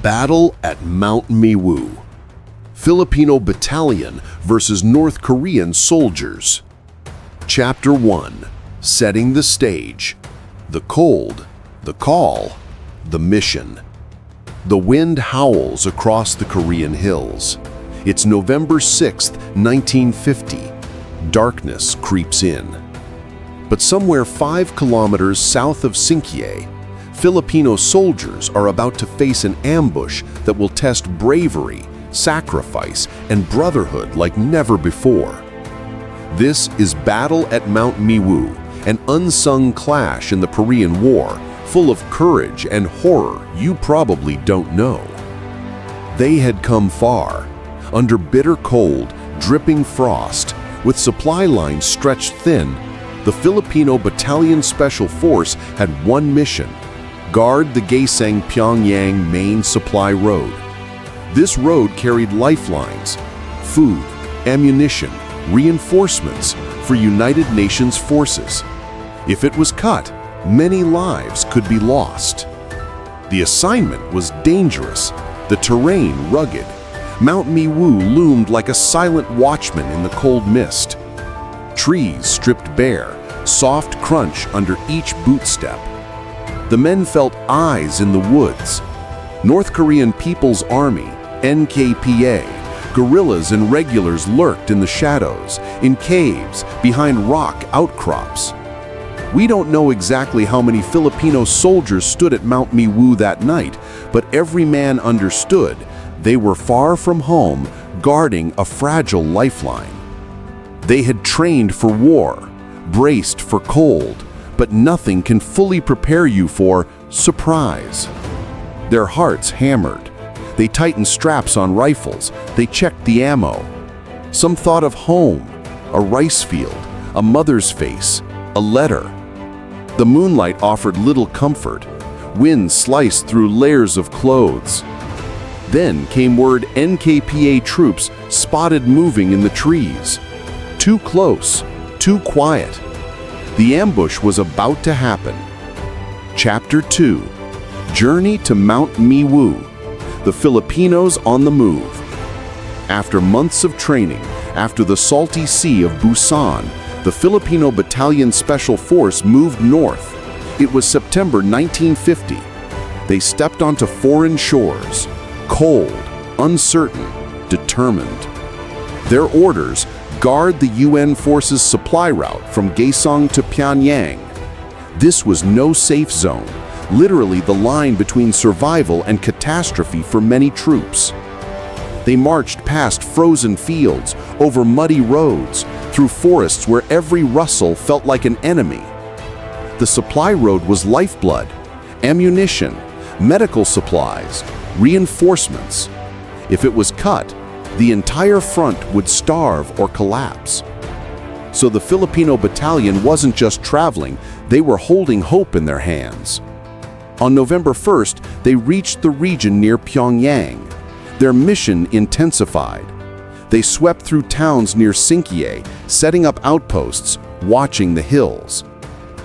Battle at Mount Miwu. Filipino Battalion versus North Korean soldiers. Chapter 1. Setting the stage. The cold, the call, the mission. The wind howls across the Korean hills. It's November 6, 1950. Darkness creeps in. But somewhere 5 kilometers south of Sinkye, Filipino soldiers are about to face an ambush that will test bravery, sacrifice, and brotherhood like never before. This is Battle at Mount Miwu, an unsung clash in the Korean War, full of courage and horror you probably don't know. They had come far, under bitter cold, dripping frost, with supply lines stretched thin. The Filipino Battalion Special Force had one mission: guard the Gaesung-Pyongyang main supply road. This road carried lifelines, food, ammunition, reinforcements for United Nations forces. If it was cut, many lives could be lost. The assignment was dangerous, the terrain rugged. Mount Miwu loomed like a silent watchman in the cold mist. Trees stripped bare, soft crunch under each boot step. The men felt eyes in the woods. North Korean People's Army, NKPA, guerrillas and regulars lurked in the shadows, in caves, behind rock outcrops. We don't know exactly how many Filipino soldiers stood at Mount Miwu that night, but every man understood they were far from home, guarding a fragile lifeline. They had trained for war, braced for cold, but nothing can fully prepare you for surprise. Their hearts hammered. They tightened straps on rifles. They checked the ammo. Some thought of home, a rice field, a mother's face, a letter. The moonlight offered little comfort. Wind sliced through layers of clothes. Then came word NKPA troops spotted moving in the trees. Too close, too quiet. The ambush was about to happen. Chapter 2. Journey to Mount Miwu. The Filipinos on the move. After months of training, after the salty sea of Busan, the Filipino Battalion Special Force moved north. It was September 1950. They stepped onto foreign shores, cold, uncertain, determined. Their orders: guard the UN forces' supply route from Gaesung to Pyongyang. This was no safe zone, literally the line between survival and catastrophe for many troops. They marched past frozen fields, over muddy roads, through forests where every rustle felt like an enemy. The supply road was lifeblood: ammunition, medical supplies, reinforcements. If it was cut, the entire front would starve or collapse. So the Filipino battalion wasn't just traveling, they were holding hope in their hands. On November 1st, they reached the region near Pyongyang. Their mission intensified. They swept through towns near Sinkye, setting up outposts, watching the hills.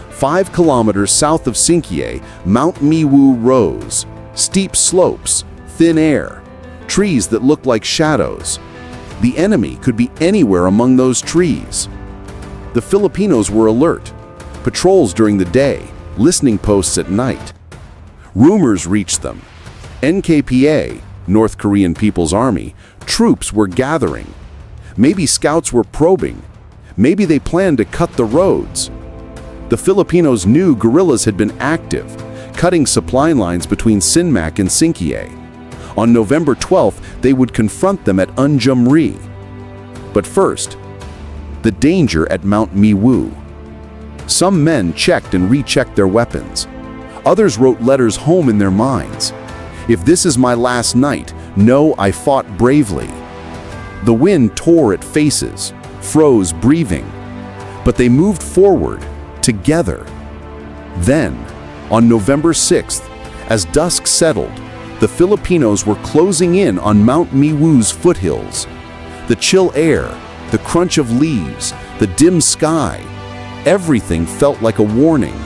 5 kilometers south of Sinkye, Mount Miwu rose. Steep slopes, thin air, trees that looked like shadows. The enemy could be anywhere among those trees. The Filipinos were alert. Patrols during the day, listening posts at night. Rumors reached them. NKPA, North Korean People's Army, troops were gathering. Maybe scouts were probing. Maybe they planned to cut the roads. The Filipinos knew guerrillas had been active, cutting supply lines between Sinmac and Sinkye. On November 12th, they would confront them at Unjumri. But first, the danger at Mount Miwu. Some men checked and rechecked their weapons. Others wrote letters home in their minds. If this is my last night, know I fought bravely. The wind tore at faces, froze breathing. But they moved forward, together. Then, on November 6th, as dusk settled, the Filipinos were closing in on Mount Miwu's foothills. The chill air, the crunch of leaves, the dim sky, everything felt like a warning.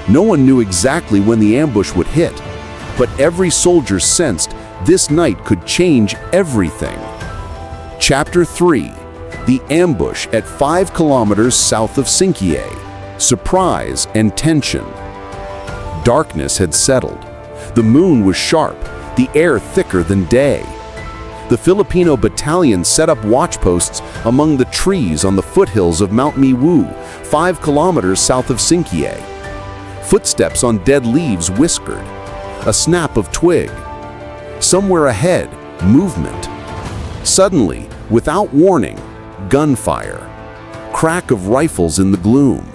No one knew exactly when the ambush would hit, But every soldier sensed this night could change everything. Chapter 3. The ambush at 5 kilometers south of Sinkye. Surprise and tension. Darkness had settled. The moon was sharp, the air thicker than day. The Filipino Battalion set up watchposts among the trees on the foothills of Mount Miwu, 5 kilometers south of Sinkye. Footsteps on dead leaves whispered. A snap of twig. Somewhere ahead, movement. Suddenly, without warning, gunfire. Crack of rifles in the gloom.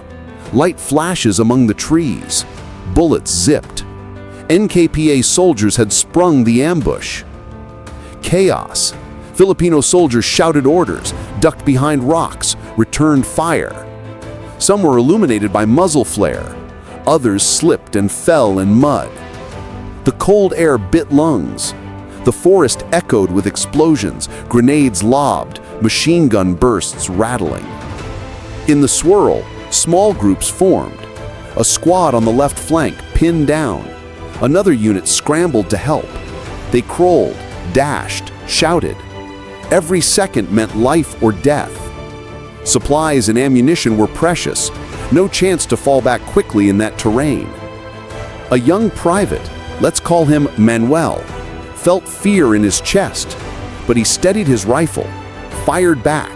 Light flashes among the trees. Bullets zipped. NKPA soldiers had sprung the ambush. Chaos. Filipino soldiers shouted orders, ducked behind rocks, returned fire. Some were illuminated by muzzle flare. Others slipped and fell in mud. The cold air bit lungs. The forest echoed with explosions, grenades lobbed, machine gun bursts rattling. In the swirl, small groups formed. A squad on the left flank pinned down. Another unit scrambled to help. They crawled, dashed, shouted. Every second meant life or death. Supplies and ammunition were precious. No chance to fall back quickly in that terrain. A young private, let's call him Manuel, felt fear in his chest, but he steadied his rifle, fired back.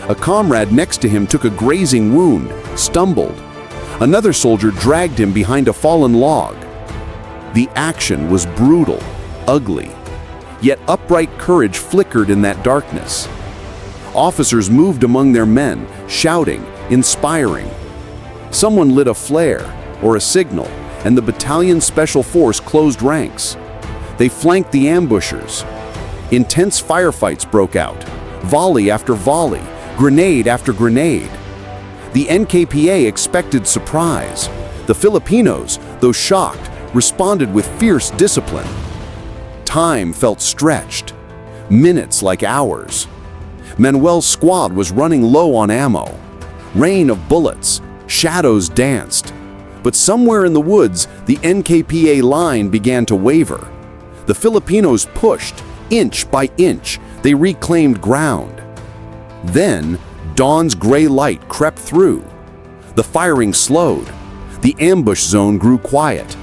A comrade next to him took a grazing wound, stumbled. Another soldier dragged him behind a fallen log. The action was brutal, ugly, yet upright courage flickered in that darkness. Officers moved among their men, shouting, inspiring. Someone lit a flare or a signal, and the battalion special force closed ranks. They flanked the ambushers. Intense firefights broke out, volley after volley, grenade after grenade. The NKPA expected surprise. The Filipinos, though shocked, responded with fierce discipline. Time felt stretched, minutes like hours. Manuel's squad was running low on ammo. Rain of bullets, shadows danced. But somewhere in the woods, the NKPA line began to waver. The Filipinos pushed, inch by inch, they reclaimed ground. Then, dawn's gray light crept through. The firing slowed. The ambush zone grew quiet.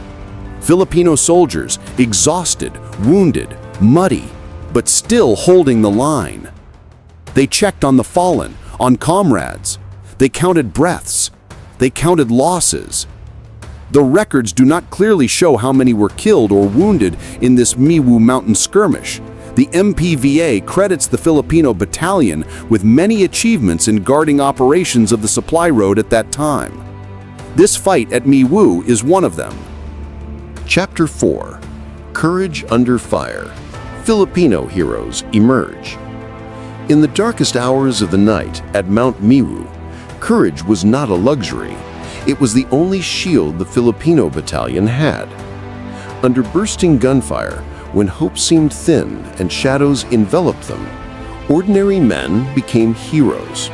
Filipino soldiers, exhausted, wounded, muddy, but still holding the line. They checked on the fallen, on comrades. They counted breaths. They counted losses. The records do not clearly show how many were killed or wounded in this Miwu mountain skirmish. The MPVA credits the Filipino Battalion with many achievements in guarding operations of the supply road at that time. This fight at Miwu is one of them. Chapter 4. Courage Under Fire. Filipino Heroes Emerge. In the darkest hours of the night at Mount Miwu, courage was not a luxury. It was the only shield the Filipino Battalion had. Under bursting gunfire, when hope seemed thin and shadows enveloped them, ordinary men became heroes.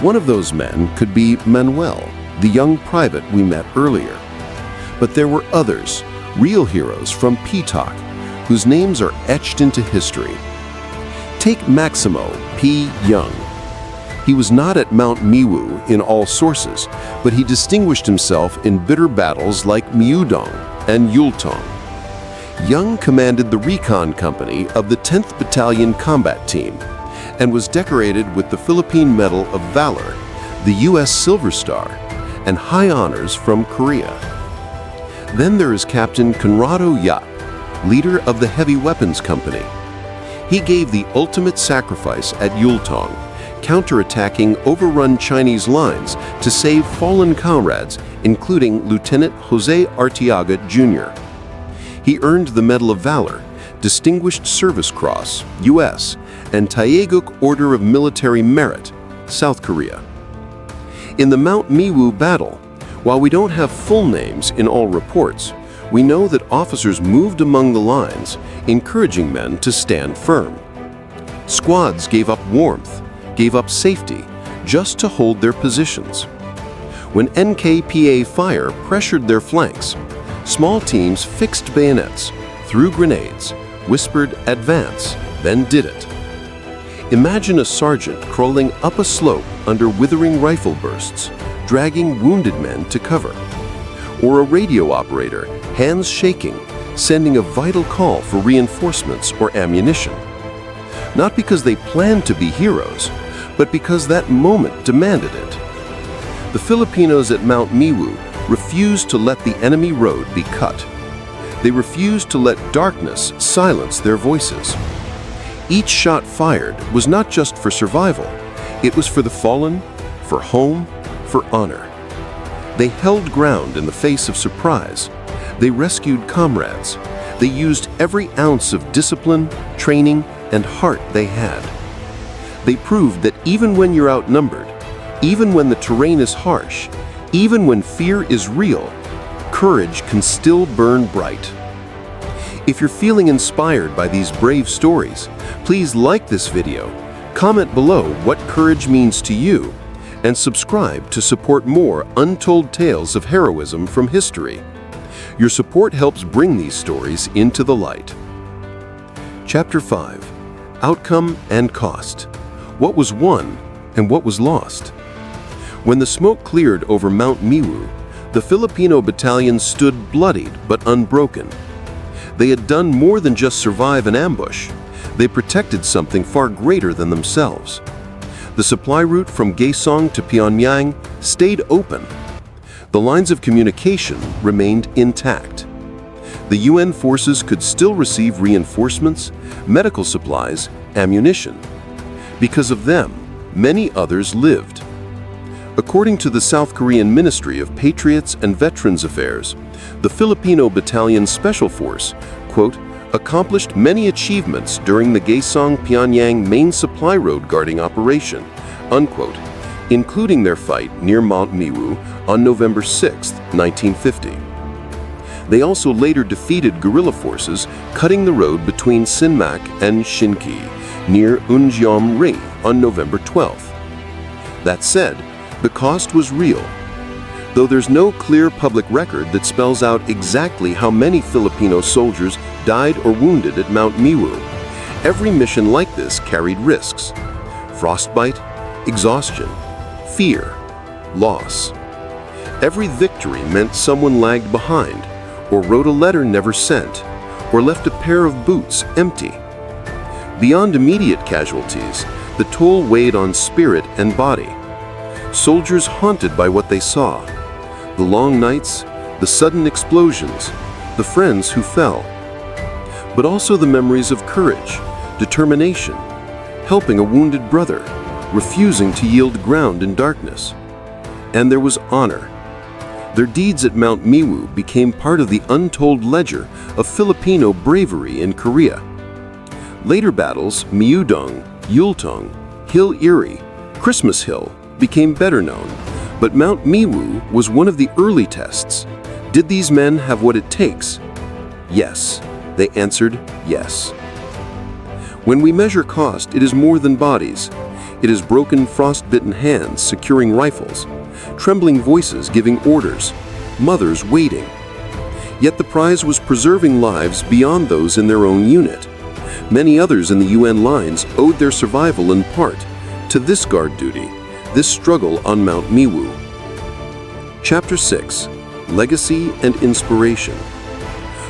One of those men could be Manuel, the young private we met earlier. But there were others, real heroes from PEFTOK, whose names are etched into history. Take Maximo P. Young. He was not at Mount Miwu in all sources, but he distinguished himself in bitter battles like Miudong and Yultong. Young commanded the recon company of the 10th Battalion Combat Team and was decorated with the Philippine Medal of Valor, the U.S. Silver Star, and high honors from Korea. Then there is Captain Conrado Yap, leader of the Heavy Weapons Company. He gave the ultimate sacrifice at Yultong, counterattacking overrun Chinese lines to save fallen comrades, including Lieutenant Jose Arteaga Jr. He earned the Medal of Valor, Distinguished Service Cross, U.S., and Taeguk Order of Military Merit, South Korea. In the Mount Miwu battle, while we don't have full names in all reports, we know that officers moved among the lines, encouraging men to stand firm. Squads gave up warmth, gave up safety, just to hold their positions. When NKPA fire pressured their flanks, Small teams fixed bayonets, threw grenades, whispered "advance," then did it. Imagine a sergeant crawling up a slope under withering rifle bursts, dragging wounded men to cover. Or a radio operator, hands shaking, sending a vital call for reinforcements or ammunition. Not because they planned to be heroes, but because that moment demanded it. The Filipinos at Mount Miwu refused to let the enemy road be cut. They refused to let darkness silence their voices. Each shot fired was not just for survival, it was for the fallen, for home, for honor. They held ground in the face of surprise. They rescued comrades. They used every ounce of discipline, training, and heart they had. They proved that even when you're outnumbered, even when the terrain is harsh, even when fear is real, courage can still burn bright. If you're feeling inspired by these brave stories, please like this video, comment below what courage means to you, and subscribe to support more untold tales of heroism from history. Your support helps bring these stories into the light. Chapter 5. Outcome and Cost. What was won and what was lost? When the smoke cleared over Mount Miwu, the Filipino Battalion stood bloodied but unbroken. They had done more than just survive an ambush. They protected something far greater than themselves. The supply route from Gaesung to Pyongyang stayed open. The lines of communication remained intact. The UN forces could still receive reinforcements, medical supplies, ammunition. Because of them, many others lived. According to the South Korean Ministry of Patriots and Veterans Affairs, the Filipino Battalion Special Force, quote, accomplished many achievements during the Gaesung-Pyongyang main supply road guarding operation, unquote, including their fight near Mount Miwu on November 6, 1950. They also later defeated guerrilla forces cutting the road between Sinmac and Sinkye near Unjeom-ri on November 12. That said, the cost was real. Though there's no clear public record that spells out exactly how many Filipino soldiers died or wounded at Mount Miwu, every mission like this carried risks: frostbite, exhaustion, fear, loss. Every victory meant someone lagged behind, or wrote a letter never sent, or left a pair of boots empty. Beyond immediate casualties, the toll weighed on spirit and body. Soldiers haunted by what they saw: the long nights, the sudden explosions, the friends who fell. But also the memories of courage, determination, helping a wounded brother, refusing to yield ground in darkness. And there was honor. Their deeds at Mount Miwu became part of the untold ledger of Filipino bravery in Korea. Later battles, Myeongdong, Yultong, Hill Erie, Christmas Hill, became better known, but Mount Miwu was one of the early tests. Did these men have what it takes? Yes. They answered yes. When we measure cost, it is more than bodies. It is broken, frost-bitten hands securing rifles, trembling voices giving orders, mothers waiting. Yet the prize was preserving lives beyond those in their own unit. Many others in the UN lines owed their survival in part to this guard duty, this struggle on Mount Miwu. Chapter 6. Legacy and Inspiration.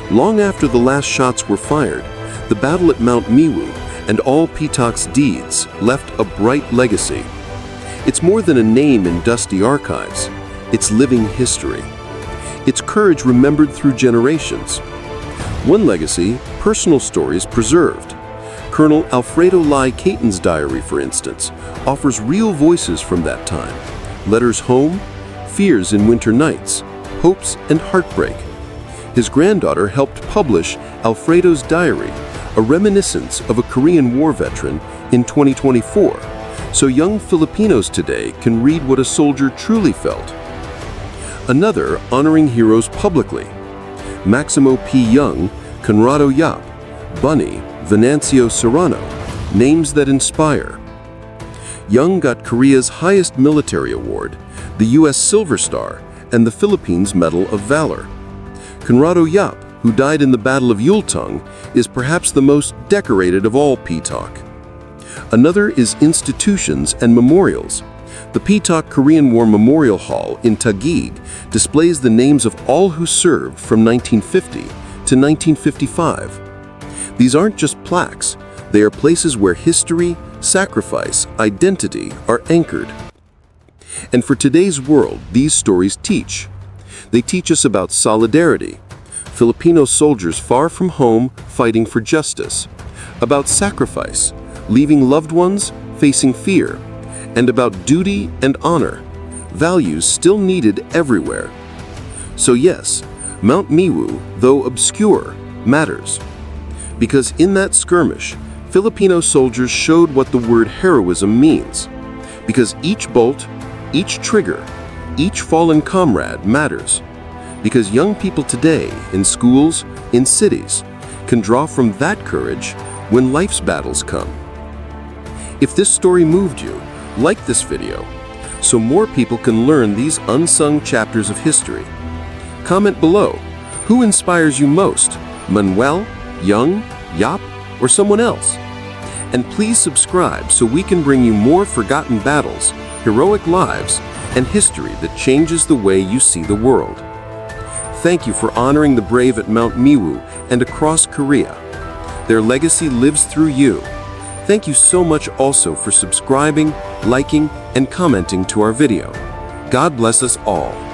Long after the last shots were fired, the battle at Mount Miwu and all PEFTOK's deeds left a bright legacy. It's more than a name in dusty archives. It's living history. Its courage remembered through generations. One legacy, personal stories preserved. Colonel Alfredo Lai Caton's diary, for instance, offers real voices from that time. Letters home, fears in winter nights, hopes and heartbreak. His granddaughter helped publish Alfredo's diary, a reminiscence of a Korean War veteran, in 2024, so young Filipinos today can read what a soldier truly felt. Another honoring heroes publicly. Maximo P. Young, Conrado Yap, Bunny, Venancio Serrano, names that inspire. Young got Korea's highest military award, the U.S. Silver Star, and the Philippines Medal of Valor. Conrado Yap, who died in the Battle of Yultung, is perhaps the most decorated of all PEFTOK. Another is institutions and memorials. The PEFTOK Korean War Memorial Hall in Taguig displays the names of all who served from 1950 to 1955. These aren't just plaques, they are places where history, sacrifice, identity are anchored. And for today's world, these stories teach. They teach us about solidarity, Filipino soldiers far from home fighting for justice, about sacrifice, leaving loved ones, facing fear, and about duty and honor, values still needed everywhere. So yes, Mount Miwu, though obscure, matters. Because in that skirmish, Filipino soldiers showed what the word heroism means. Because each bolt, each trigger, each fallen comrade matters. Because young people today, in schools, in cities, can draw from that courage when life's battles come. If this story moved you, like this video, so more people can learn these unsung chapters of history. Comment below, who inspires you most, Manuel, Young, Yap, or someone else? And please subscribe so we can bring you more forgotten battles, heroic lives, and history that changes the way you see the world. Thank you for honoring the brave at Mount Miwu and across Korea. Their legacy lives through you. Thank you so much also for subscribing, liking, and commenting to our video. God bless us all.